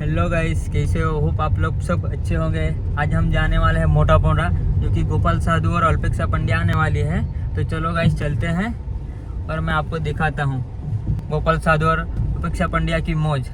Hello guys, कैसे हो? Hope आप लोग सब अच्छे होंगे। आज हम जाने वाले हैं मोटा पोंडा, जो कि गोपाल साधु और अल्पेक्षा पंड्या आने वाली है। तो चलो गाइस चलते हैं और मैं आपको दिखाता हूँ गोपाल साधु और अल्पेक्षा पंड्या की मौज।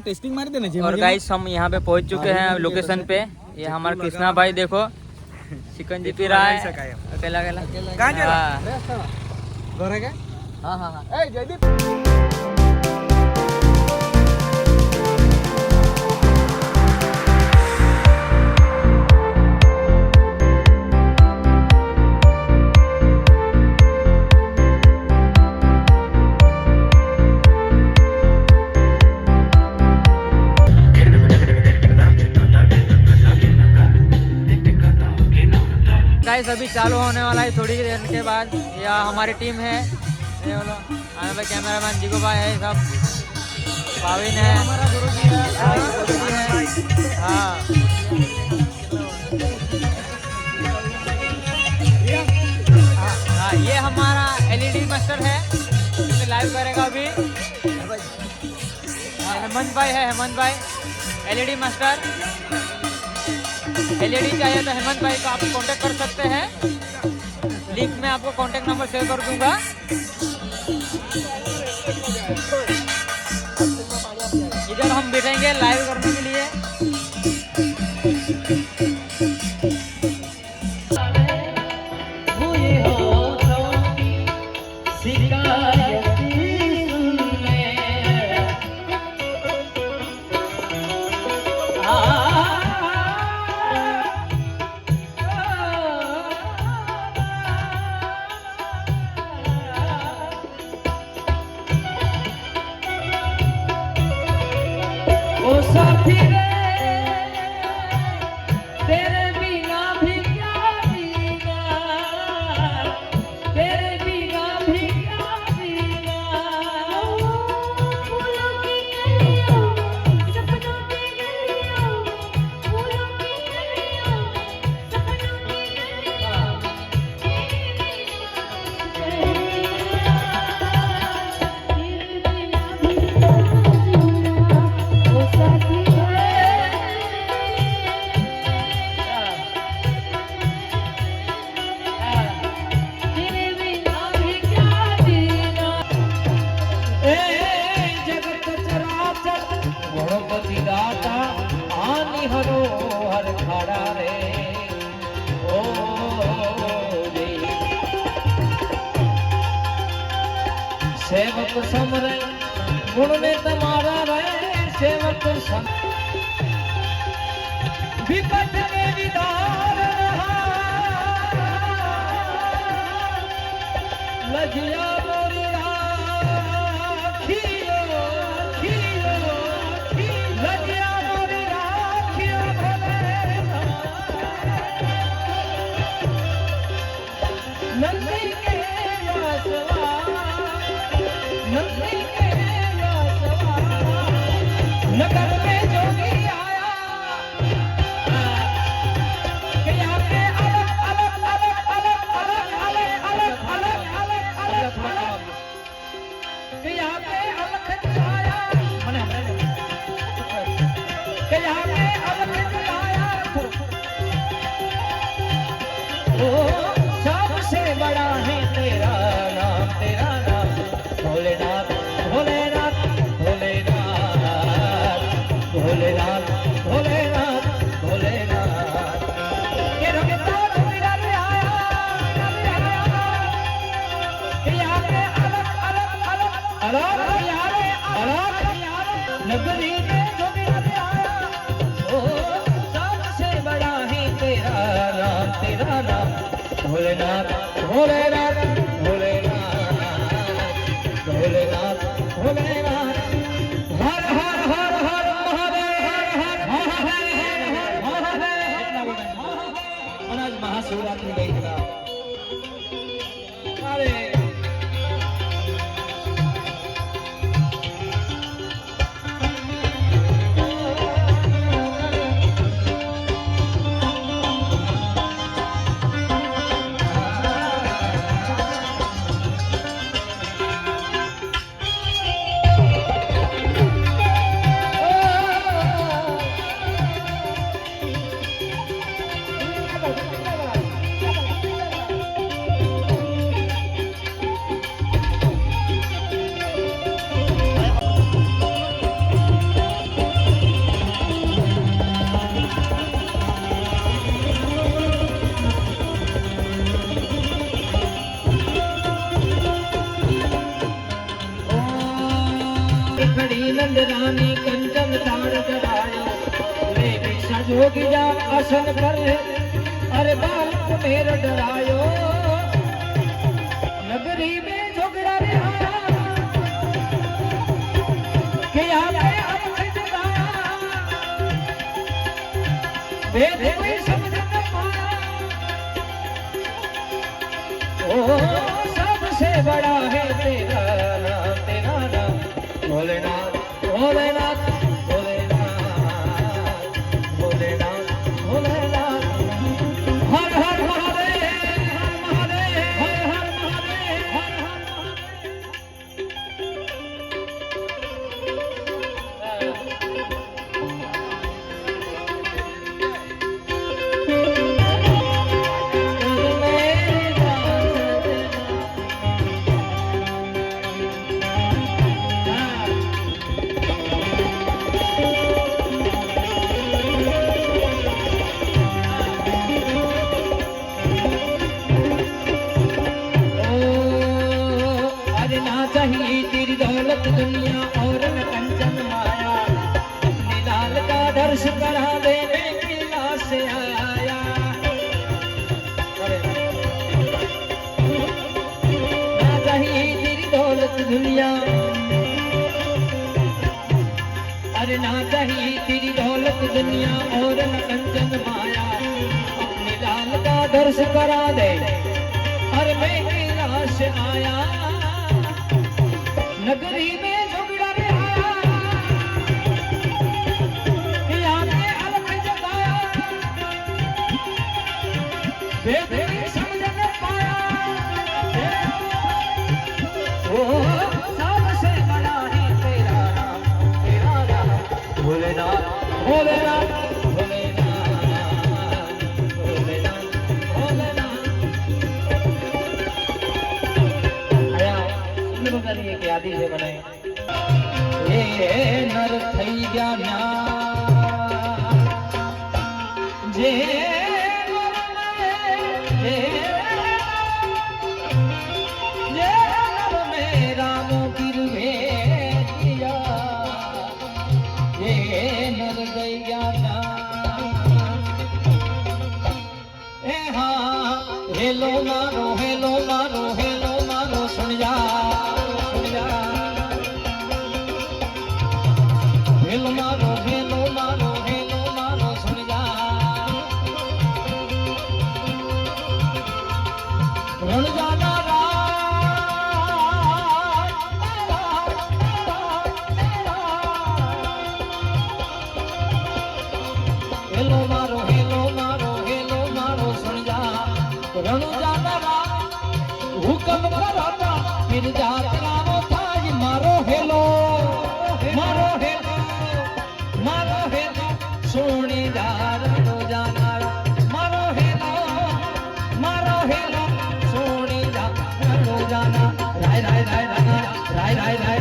टेस्टिंग मार देना और गाइस हम यहाँ पे पहुँच चुके हैं लोकेशन पे। ये हमारा कृष्णा भाई देखो चिकन जी पी रहा है अकेला अकेला। कहाँ जा रहा है? हाँ हाँ हाँ। जयदीप गाइस अभी चालू होने वाला है थोड़ी देर के बाद। यह हमारी टीम है, ये बोलो आने भाई कैमरामैन जीगो भाई है, सब पाविन है, हमारा गुरुजी है। हाँ हाँ, ये हमारा एलईडी मास्टर है, इसे लाइव करेगा अभी। हेमंत भाई है, हेमंत भाई एलईडी मास्टर। एलईडी चाहिए तो हेमंत भाई को आप कांटेक्ट कर सकते हैं। लिंक में आपको कांटेक्ट नंबर शेयर कर दूंगा। इधर हम बैठेंगे लाइव करने के लिए। ओ साथी रे तेरे बिना भी क्या जीना, तेरे बिना भी क्या जीना। फूलों की गलियों, सपनों की गलियों, फूलों की गलियों, सपनों की गलियों, तेरे बिना भी क्या जीना। ओ साथी तेरे बिना भी क्या जीना। ए जगत चराचर गणपति दाता आनि हरो हर खड़ा रे। ओ सेवक समरे गुण में तुम्हारा रहे। सेवक सम विपद में विदार रहा, लजिया मोरी राखियो, खियो, लजिया मोरी राखियो भले नंदी के आसवा, नंदी के आसवा। नगर में जोगी आया कि यहाँ पे अलग अलग अलग अलग अलग अलग अलग अलग अलग अलग कि यहाँ पे अलग जलाया कि यहाँ पे अलग जलाया। ओ सबसे बड़ा है तेरा नाम, तेरा नाम भोलेनाथ, भोलेनाथ, भोलेनाथ, भोलेनाथ, भोलेनाथ, भोलेनाथ। के रखता मेरा रे आया, कि यहाँ पे अलग अलग अलग अलग यहाँ पे अलग नगरी में जो मेरा रे आया। ओ सबसे बड़ा है तेरा नाम भोलेनाथ, भोलेनाथ, भोलेनाथ, भोलेनाथ, भोलेनाथ। खड़ी नंद रानी कंचन ताड़ चढ़ायो ले भिक्षा जोगी जा आसन पर अरे बालक मेरा डरायो नगरी में झगड़ा रहा कि आपे अब जगाया वेद कोई समझ न पाया ओ सबसे बड़ा है तेरा नाम भोलेनाथ भोलेनाथ भोलेनाथ भोलेनाथ भोलेनाथ हर हर महादेव हर महादेव हर हर महादेव हर हर दौलत दुनिया और न कंचन माया अपने लाल का दर्श करा देने की लाश से आया ना चाहिए तेरी दौलत दुनिया अरे ना चाहिए तेरी दौलत दुनिया और न कंचन माया अपने लाल का दर्श करा दे अरे मैं की लाश से आया नगरी में झगड़ा रहा कि आपने अलग जगाया वेद समझ न पाया ओ सबसे बड़ा है तेरा नाम भोलेनाथ भोलेनाथ भोलेनाथ भोलेनाथ भोलेनाथ आया के आदि से बनाए ये नर થઈ ગયા ન્યા જે નર મે રામ ગિરવે દિયા ये नर થઈ ગયા ન્યા ए हाँ हेलो मारो हेलो मारो हेलो मारो सुन जा हेलो मारो हेलो मारो हेलो मारो सुन जा रण जाना हेलो मारो हेलो मारो हेलो मारो सुन जा रण जाना हुक्म कराता फिर जात रामो था मारो हेलो मारो हेलो मारो हेलो सोनी रो जाना मारो हेलो सोनी रो जाना राय राय राय राय राय राय राय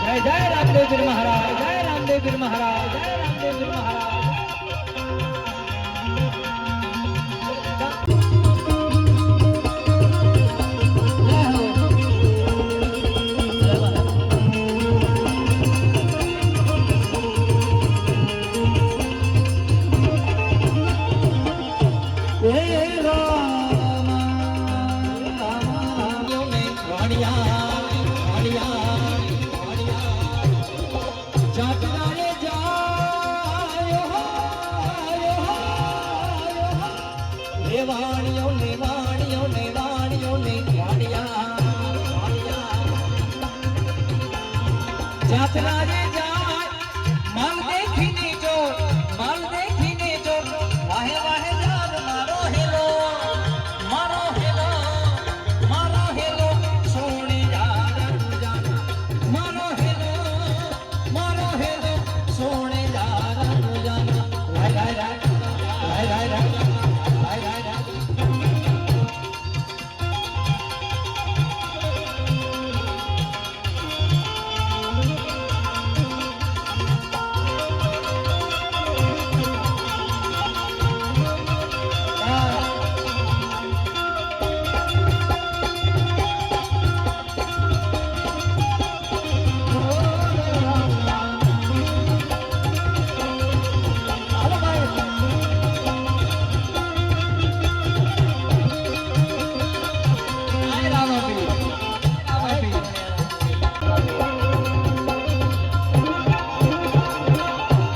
जय जय रामदेव गिर महाराज जय रामदेव गिर महाराज जय रामदेव गिर महाराज वाणियों ने वाणियों ने वाणियों ने वाणिया जातना रे जाय माल देखीने जो वाहे वाहे जान मारो हेलो सोनी जाना मारो हेलो सोनी जाना राय राय राय राय राय राय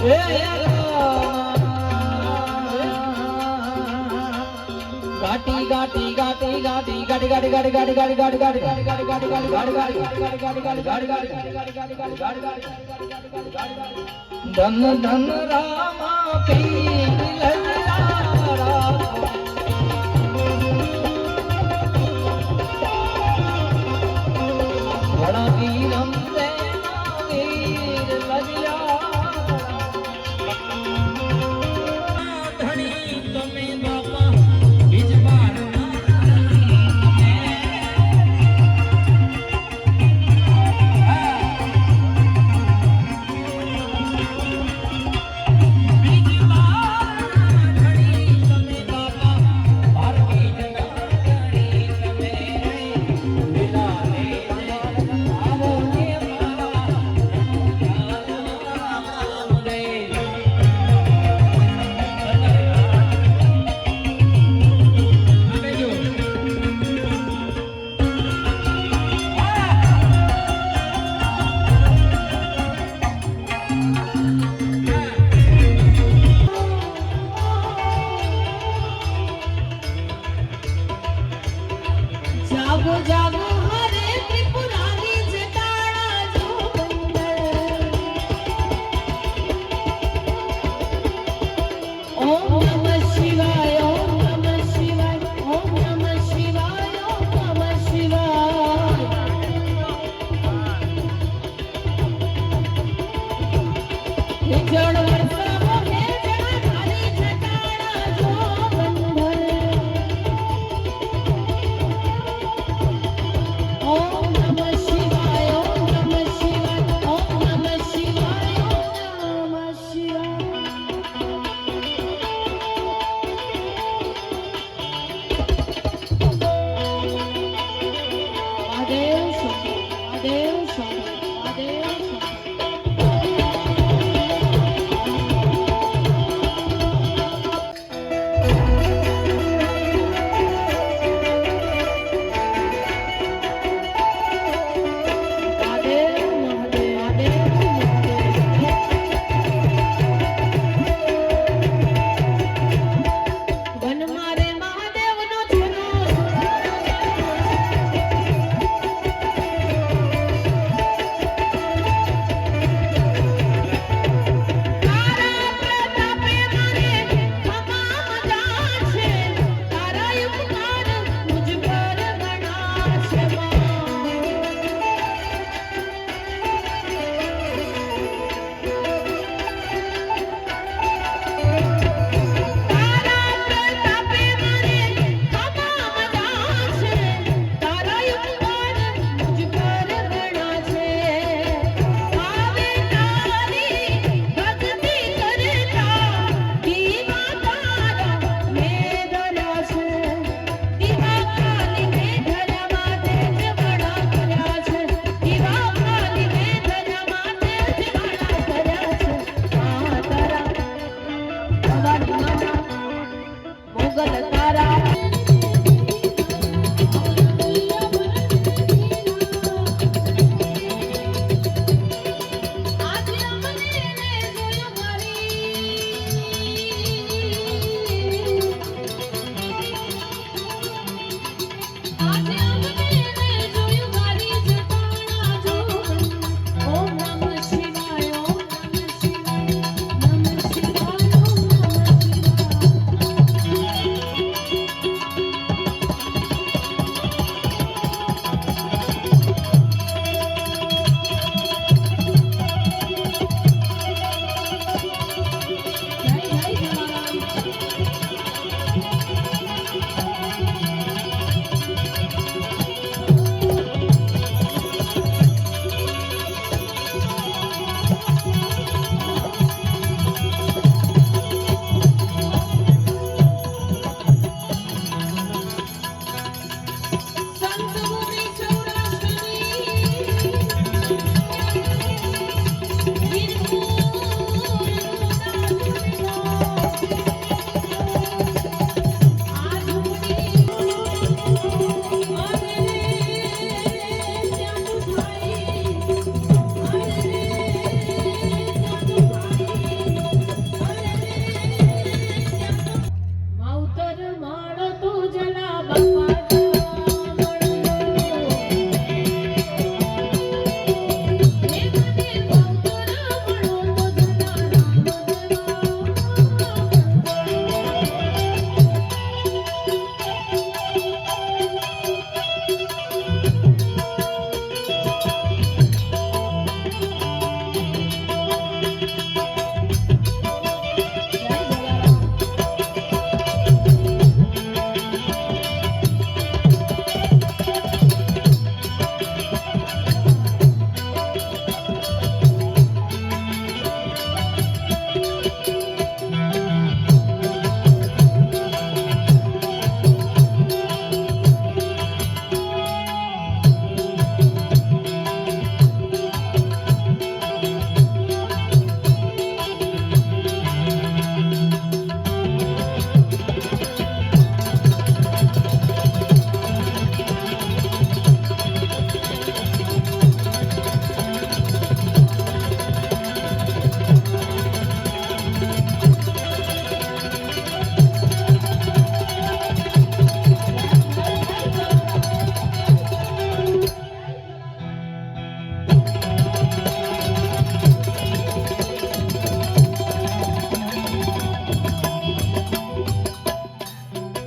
એ ગાટી ગાટી ગાટી ગાટી ગાટી ગાટી ગાટી ગાટી ગાટી ગાટી ગાટી ગાટી ગાટી ગાટી ગાટી ગાટી ધન ધન રામા પી ઘોડા વીરમ વીર લગ્યા ધણી તમે બાપા બીજવાર જાગો જાગો હરે ત્રિપુરારી જટાણા જો ઓમ નમઃ શિવાય ઓમ નમઃ શિવાય ઓમ નમઃ શિવાય ઓમ નમઃ શિવાય હે જળ વરસાવો હે જટાધારી જટાણા જો બંધર ઓમ નમઃ શિવાય ઓમ નમઃ શિવાય ઓમ નમઃ શિવાય ઓમ નમઃ શિવાય મહાદેવ શંભો મહાદેવ શંભો મહાદેવ શંભો મહાદેવ મહાદેવ વન મારે મહાદેવનો છેનો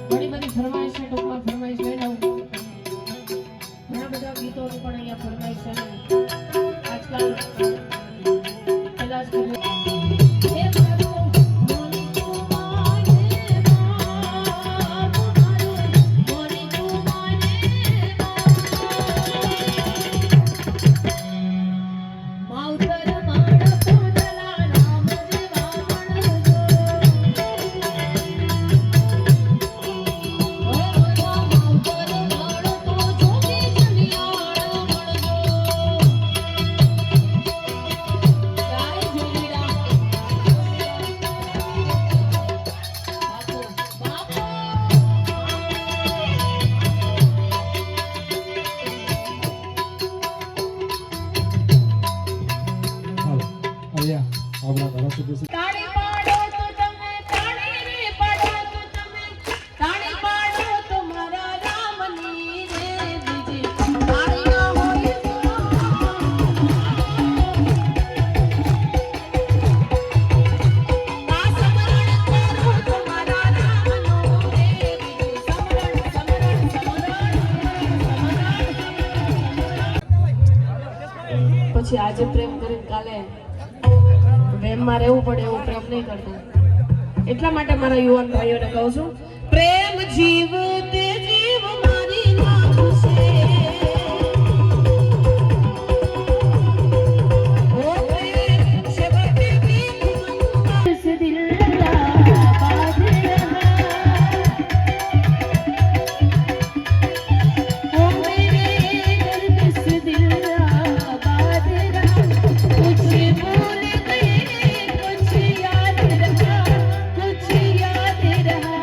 ઘણી બધી ફરમાઈશ છે, ટૂંકમાં ફરમાઈશ લઈ લઉં. ઘણા બધા ગીતોની પણ અહીંયા ફરમાઈશ છે. આજકાલ કદાચ હે મારો મન તું માને બાપ, મારો મન તું માને બાપ. માવતર માણ પૂતલા રામ જેવા મણજો. તાળી પાડો તો તમે, તાળી રે પાડો તો તમે, તાળી પાડો તો મારા રામની રે બીજી તાળીઓ હોય તો. આ સમરણ કરો તો મારા રામનું રે બીજું સમરણ સમરણ સમરણ સમરણ. પછી આજે પ્રેમ કરીને કાલે પ્રેમમાં રહેવું પડે એવું પ્રેમ નહીં કરતા. એટલા માટે મારા યુવાન ભાઈઓને કહું છું, પ્રેમ જીવ તે જીવ મારી નાખશે. ઓ પ્રેમ શબ્દ ભીખ મંગવા સે દિલ આબાદ રહા. ઓ મેરે દર્દ સે દિલ આબાદ રહા. कुछ भूल गए कुछ याद रहा, कुछ याद रहा.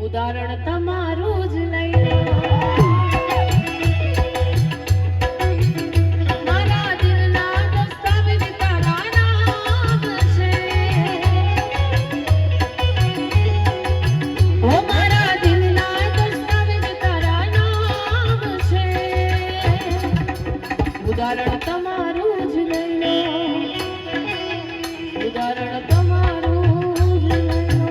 ઉદાહરણ તમારું જ લઈ લો. મારા દિલના દસ્તાવેજ તારા નામ છે. ઓ મારા દિલના દસ્તાવેજ તારા નામ છે. ઉદાહરણ તમારું જ લઈ લો. ઉદાહરણ તમારું જ લઈ લો.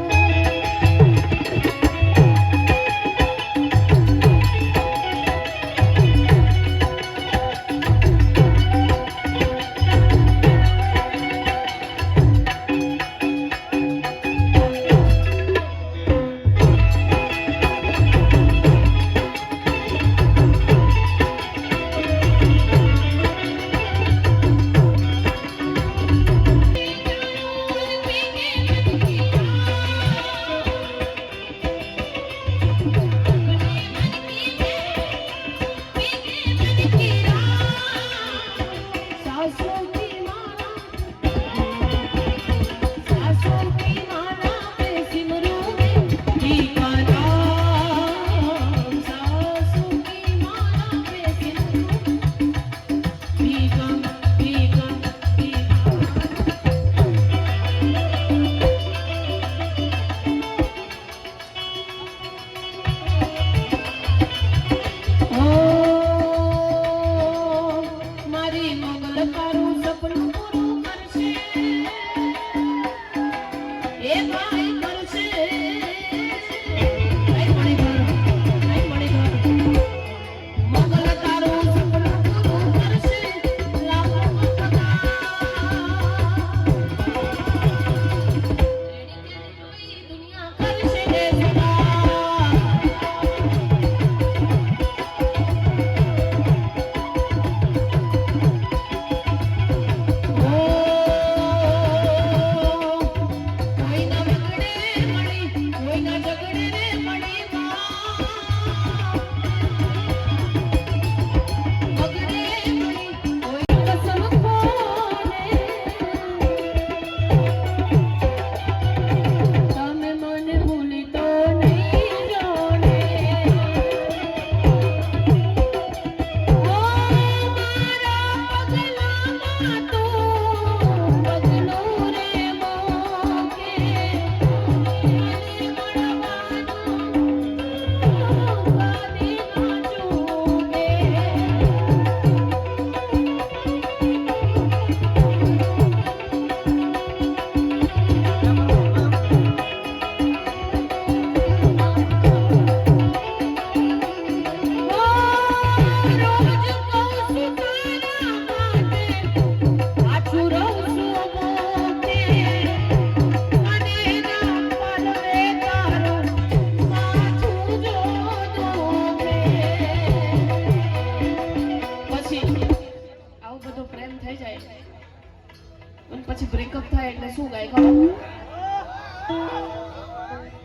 પછી બ્રેકઅપ થાય એટલે શું ગાય ખબર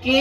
કે